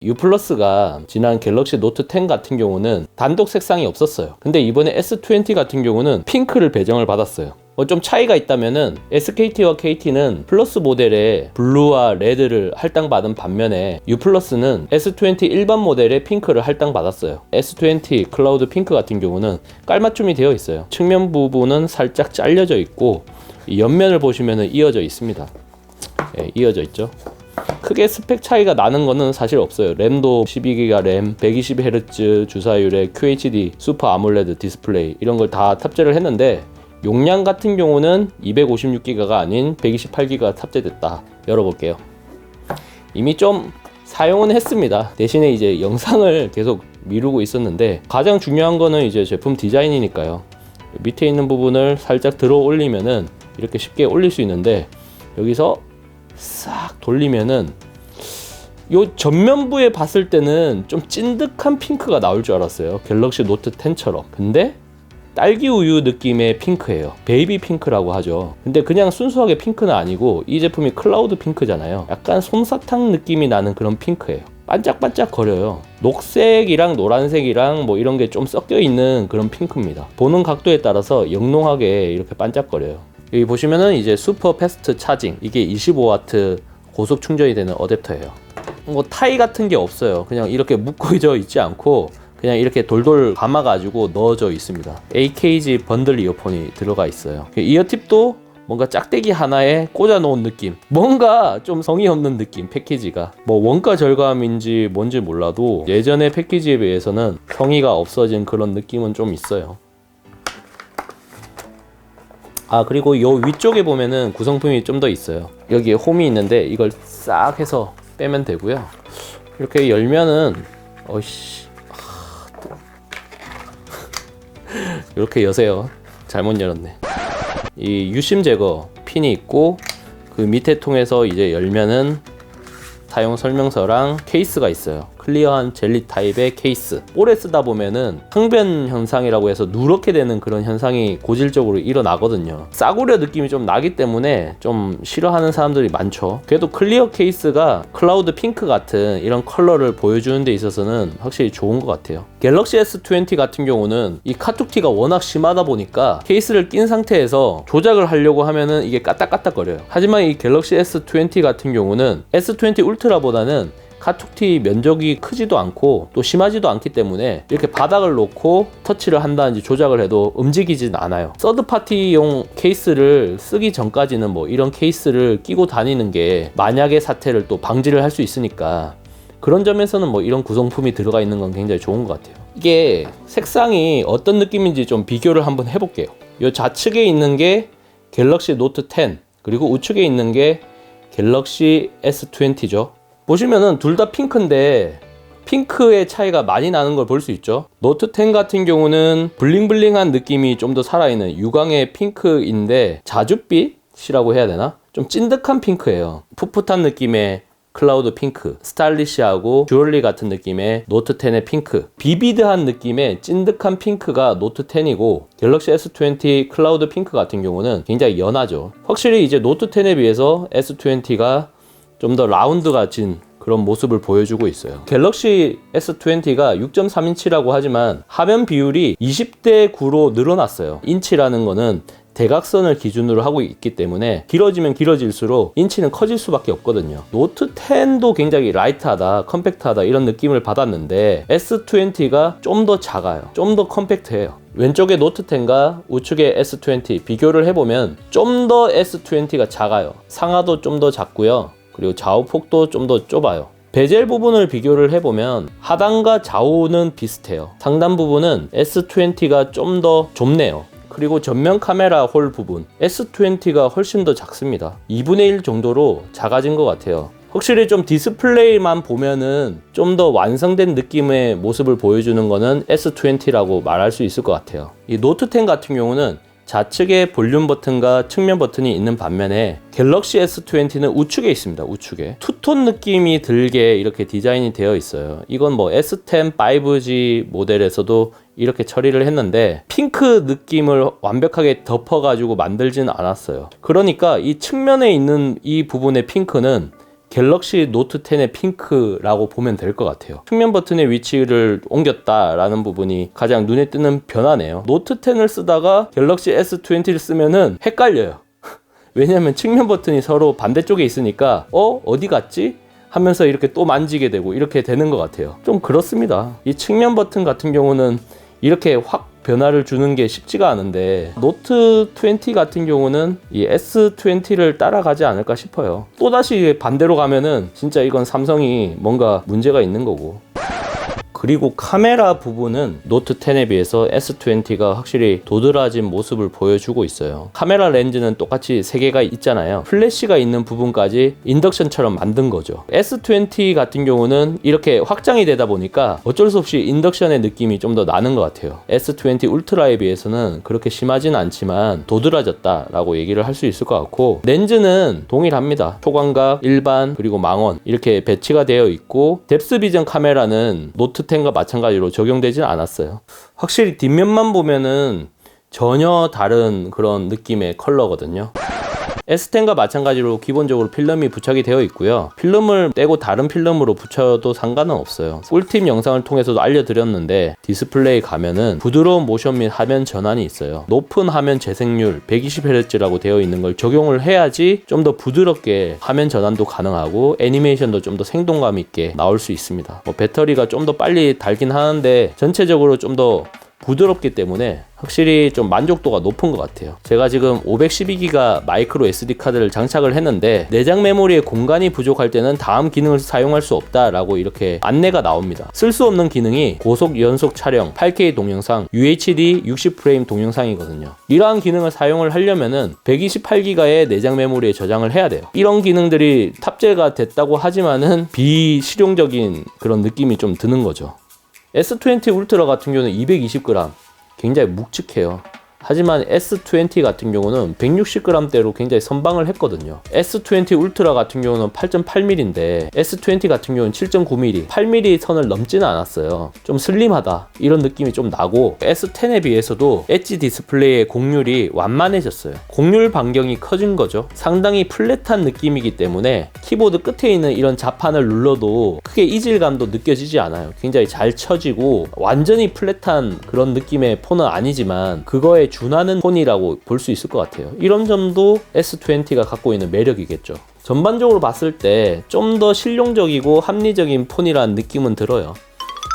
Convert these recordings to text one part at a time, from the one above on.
U 플러스가 지난 갤럭시 노트 10 같은 경우는 단독 색상이 없었어요. 근데 이번에 S20 같은 경우는 핑크를 배정을 받았어요. 좀 차이가 있다면은 SKT와 KT는 플러스 모델에 블루와 레드를 할당받은 반면에 U 플러스는 S20 일반 모델에 핑크를 할당받았어요. S20 클라우드 핑크 같은 경우는 깔맞춤이 되어 있어요. 측면 부분은 살짝 잘려져 있고 옆면을 보시면은 이어져 있습니다. 예, 이어져 있죠. 크게 스펙 차이가 나는 거는 사실 없어요. 램도 12기가 램, 120Hz 주사율의 QHD 슈퍼 아몰레드 디스플레이 이런 걸 다 탑재를 했는데 용량 같은 경우는 256기가가 아닌 128기가 탑재됐다. 열어볼게요. 이미 좀 사용은 했습니다. 대신에 이제 영상을 계속 미루고 있었는데 가장 중요한 거는 이제 제품 디자인이니까요. 밑에 있는 부분을 살짝 들어 올리면은 이렇게 쉽게 올릴 수 있는데 여기서 싹 돌리면은 요 전면부에 봤을 때는 좀 찐득한 핑크가 나올 줄 알았어요. 갤럭시 노트 10처럼. 근데 딸기 우유 느낌의 핑크예요. 베이비 핑크라고 하죠. 근데 그냥 순수하게 핑크는 아니고 이 제품이 클라우드 핑크잖아요. 약간 솜사탕 느낌이 나는 그런 핑크예요. 반짝반짝 거려요. 녹색이랑 노란색이랑 뭐 이런 게 좀 섞여 있는 그런 핑크입니다. 보는 각도에 따라서 영롱하게 이렇게 반짝거려요. 여기 보시면은 이제 슈퍼 패스트 차징, 이게 25W 고속 충전이 되는 어댑터예요. 뭐 타이 같은 게 없어요. 그냥 이렇게 묶어져 있지 않고 그냥 이렇게 돌돌 감아가지고 넣어져 있습니다. AKG 번들 이어폰이 들어가 있어요. 이어팁도 뭔가 짝대기 하나에 꽂아 놓은 느낌, 뭔가 좀 성의 없는 느낌. 패키지가 뭐 원가 절감인지 뭔지 몰라도 예전의 패키지에 비해서는 성의가 없어진 그런 느낌은 좀 있어요. 아, 그리고 요 위쪽에 보면은 구성품이 좀 더 있어요. 여기에 홈이 있는데 이걸 싹 해서 빼면 되고요. 이렇게 열면은 이렇게 여세요. 잘못 열었네. 이 유심 제거 핀이 있고 그 밑에 통해서 이제 열면은 사용 설명서랑 케이스가 있어요. 클리어한 젤리 타입의 케이스. 오래 쓰다 보면은 항변 현상이라고 해서 누렇게 되는 그런 현상이 고질적으로 일어나거든요. 싸구려 느낌이 좀 나기 때문에 좀 싫어하는 사람들이 많죠. 그래도 클리어 케이스가 클라우드 핑크 같은 이런 컬러를 보여주는 데 있어서는 확실히 좋은 것 같아요. 갤럭시 S20 같은 경우는 이 카툭티가 워낙 심하다 보니까 케이스를 낀 상태에서 조작을 하려고 하면은 이게 까딱까딱거려요. 하지만 이 갤럭시 S20 같은 경우는 S20 울트라보다는 카툭티 면적이 크지도 않고 또 심하지도 않기 때문에 이렇게 바닥을 놓고 터치를 한다든지 조작을 해도 움직이진 않아요. 서드파티용 케이스를 쓰기 전까지는 뭐 이런 케이스를 끼고 다니는 게 만약의 사태를 또 방지를 할 수 있으니까 그런 점에서는 뭐 이런 구성품이 들어가 있는 건 굉장히 좋은 것 같아요. 이게 색상이 어떤 느낌인지 좀 비교를 한번 해볼게요. 이 좌측에 있는 게 갤럭시 노트 10, 그리고 우측에 있는 게 갤럭시 S20죠. 보시면은 둘 다 핑크인데 핑크의 차이가 많이 나는 걸 볼 수 있죠. 노트 10 같은 경우는 블링블링한 느낌이 좀 더 살아있는 유광의 핑크인데 자줏빛이라고 해야 되나? 좀 찐득한 핑크예요. 풋풋한 느낌의 클라우드 핑크, 스타일리시하고 주얼리 같은 느낌의 노트 10의 핑크, 비비드한 느낌의 찐득한 핑크가 노트 10이고 갤럭시 S20 클라우드 핑크 같은 경우는 굉장히 연하죠. 확실히 이제 노트 10에 비해서 S20가 좀 더 라운드가 진 그런 모습을 보여주고 있어요. 갤럭시 S20가 6.3인치라고 하지만 화면 비율이 20대 9로 늘어났어요. 인치라는 거는 대각선을 기준으로 하고 있기 때문에 길어지면 길어질수록 인치는 커질 수밖에 없거든요. 노트 10도 굉장히 라이트하다, 컴팩트하다 이런 느낌을 받았는데 S20가 좀 더 작아요. 좀 더 컴팩트해요. 왼쪽에 노트 10과 우측에 S20 비교를 해보면 좀 더 S20가 작아요. 상하도 좀 더 작고요. 그리고 좌우 폭도 좀 더 좁아요. 베젤 부분을 비교를 해보면 하단과 좌우는 비슷해요. 상단 부분은 S20가 좀 더 좁네요. 그리고 전면 카메라 홀 부분 S20가 훨씬 더 작습니다. 2분의 1 정도로 작아진 것 같아요. 확실히 좀 디스플레이만 보면은 좀 더 완성된 느낌의 모습을 보여주는 거는 S20라고 말할 수 있을 것 같아요. 이 노트 10 같은 경우는 좌측에 볼륨 버튼과 측면 버튼이 있는 반면에 갤럭시 S20는 우측에 있습니다. 우측에 투톤 느낌이 들게 이렇게 디자인이 되어 있어요. 이건 뭐 S10 5G 모델에서도 이렇게 처리를 했는데 핑크 느낌을 완벽하게 덮어가지고 만들지는 않았어요. 그러니까 이 측면에 있는 이 부분의 핑크는 갤럭시 노트 10의 핑크라고 보면 될 것 같아요. 측면 버튼의 위치를 옮겼다라는 부분이 가장 눈에 띄는 변화네요. 노트 10을 쓰다가 갤럭시 S20를 쓰면은 헷갈려요. 왜냐면 측면 버튼이 서로 반대쪽에 있으니까 어디 갔지? 하면서 이렇게 또 만지게 되고 이렇게 되는 것 같아요. 좀 그렇습니다. 이 측면 버튼 같은 경우는 이렇게 확 변화를 주는 게 쉽지가 않은데 노트 20 같은 경우는 이 S20를 따라가지 않을까 싶어요. 또다시 반대로 가면은 진짜 이건 삼성이 뭔가 문제가 있는 거고. 그리고 카메라 부분은 노트 10에 비해서 S20가 확실히 도드라진 모습을 보여주고 있어요. 카메라 렌즈는 똑같이 3개가 있잖아요. 플래시가 있는 부분까지 인덕션처럼 만든 거죠. S20 같은 경우는 이렇게 확장이 되다 보니까 어쩔 수 없이 인덕션의 느낌이 좀 더 나는 것 같아요. S20 울트라에 비해서는 그렇게 심하진 않지만 도드라졌다라고 얘기를 할 수 있을 것 같고, 렌즈는 동일합니다. 초광각, 일반, 그리고 망원 이렇게 배치가 되어 있고, 뎁스 비전 카메라는 노트 10과 마찬가지로 적용되진 않았어요. 확실히 뒷면만 보면은 전혀 다른 그런 느낌의 컬러거든요. S10과 마찬가지로 기본적으로 필름이 부착이 되어 있고요. 필름을 떼고 다른 필름으로 붙여도 상관은 없어요. 꿀팁 영상을 통해서도 알려드렸는데 디스플레이 가면은 부드러운 모션 및 화면 전환이 있어요. 높은 화면 재생률 120Hz라고 되어 있는 걸 적용을 해야지 좀 더 부드럽게 화면 전환도 가능하고 애니메이션도 좀 더 생동감 있게 나올 수 있습니다. 배터리가 좀 더 빨리 닳긴 하는데 전체적으로 좀 더 부드럽기 때문에 확실히 좀 만족도가 높은 것 같아요. 제가 지금 512기가 마이크로 SD 카드를 장착을 했는데 내장 메모리에 공간이 부족할 때는 다음 기능을 사용할 수 없다라고 이렇게 안내가 나옵니다. 쓸 수 없는 기능이 고속 연속 촬영, 8K 동영상, UHD 60프레임 동영상이거든요. 이러한 기능을 사용을 하려면은 128기가의 내장 메모리에 저장을 해야 돼요. 이런 기능들이 탑재가 됐다고 하지만은 비실용적인 그런 느낌이 좀 드는 거죠. S20 울트라 같은 경우는 220g, 굉장히 묵직해요. 하지만 S20 같은 경우는 160g대로 굉장히 선방을 했거든요. S20 울트라 같은 경우는 8.8mm인데 S20 같은 경우는 7.9mm, 8mm 선을 넘지는 않았어요. 좀 슬림하다 이런 느낌이 좀 나고, S10에 비해서도 엣지 디스플레이의 곡률이 완만해졌어요. 곡률 반경이 커진 거죠. 상당히 플랫한 느낌이기 때문에 키보드 끝에 있는 이런 자판을 눌러도 크게 이질감도 느껴지지 않아요. 굉장히 잘 쳐지고 완전히 플랫한 그런 느낌의 폰은 아니지만 그거에 준하는 폰이라고 볼 수 있을 것 같아요. 이런 점도 S20가 갖고 있는 매력이겠죠. 전반적으로 봤을 때 좀 더 실용적이고 합리적인 폰이라는 느낌은 들어요.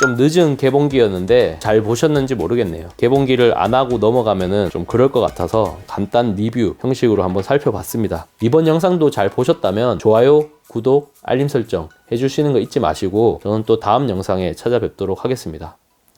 좀 늦은 개봉기였는데 잘 보셨는지 모르겠네요. 개봉기를 안 하고 넘어가면은 좀 그럴 것 같아서 간단 리뷰 형식으로 한번 살펴봤습니다. 이번 영상도 잘 보셨다면 좋아요, 구독, 알림 설정 해주시는 거 잊지 마시고 저는 또 다음 영상에 찾아뵙도록 하겠습니다.